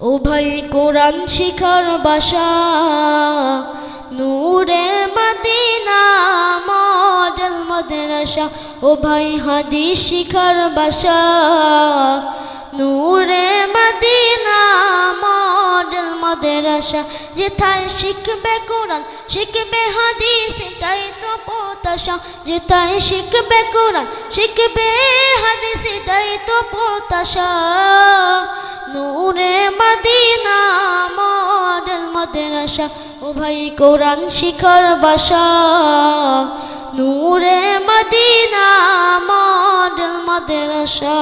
ও ভাই কোরআন শিখার বাসা নূরে মদিনা মডেল মাদ্রাসা। ও ভাই হাদিস শিখার বাসা নূরে মদিনা মডেল মাদ্রাসা। যেথায় শিখবে কোরআন শিখবে হাদিস এটাই তো প্রত্যাশা। যেথায় শিখবে কোরআন শিখবে হাদিস এটাই তো প্রত্যাশা। নূরে মদিনা মডেল মাদ্রাসা। ও ভাই কোরআন শিখার বাসা নূরে মদিনা মডেল মাদ্রাসা।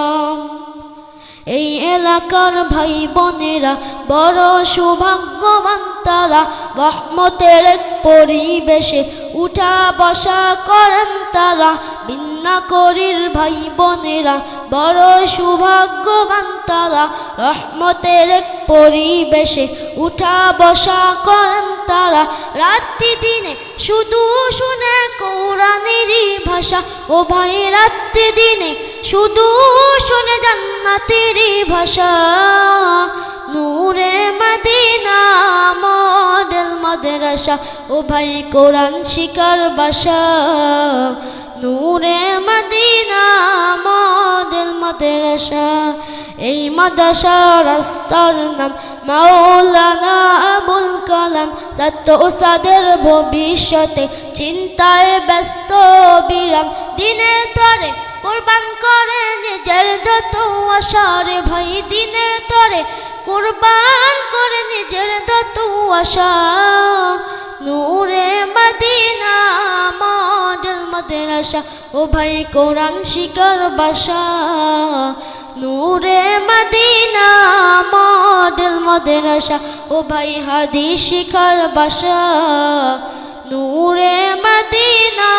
এই এলাকার ভাই বোনেরা বড় সৌভাগ্যবান তারা, রহমতের এক পরিবেশে উঠা বসা করেন তারা। বিন্নাকরির ভাই বোনেরা বড় সৌভাগ্যবান তারা, রহমতের এক পরিবেশে উঠা বসা করেন তারা। রাত্রি দিনে শুধু শুনে কোরআনেরই ভাষা। ও ভাই রাত্রি দিনে শুধু শুনে জান্নাতেরই ভাষা। নূরে মদিনা মডেল মাদ্রাসা। ও ভাই কোরআন শিখার বাসা নূরে মদিনা মডেল মাদ্রাসা। এই মাদ্রাসা রাস্তার নাম মাওলানা আবুল কালাম। ছাত্র ওস্তাদের ভবিষ্যতে চিন্তায় ব্যস্ত বিরাম। দিনের তরে কোরবান করে নিজের যত আশা রে ভাই। দিনের তরে কোরবান করে নিজের যত আশা। নূরে মদিনা মডেল মাদ্রাসা। ও ভাই কোরআন শিখার বাসা নূরে মদিনা মডেল মাদ্রাসা। ও ভাই হাদিস শিখার বাসা নূরে মদিনা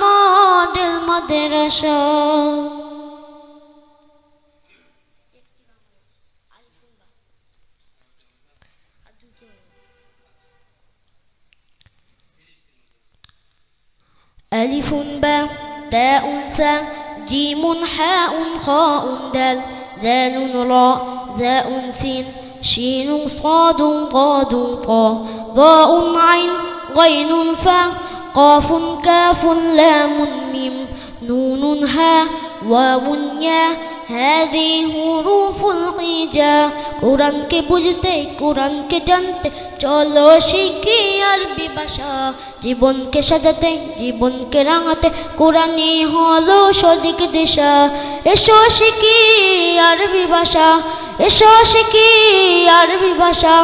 মডেল মাদ্রাসা। ألف باء تاء ثاء جيم حاء خاء دال ذال راء زاء سين شين صاد ضاد طاء ضاء عين غين فاء قاف كاف لام ميم نون هاء واو ياء هذه حروف الهجاء। কোরআনকে বুঝতে কোরআনকে জানতে চলো শিখি আরবি ভাষা। জীবনকে সাজাতে জীবনকে রাঙাতে কোরআনই হলো সঠিক দিশা। এসো শিখি আরবি ভাষা, এসো শিখি আরবি ভাষা।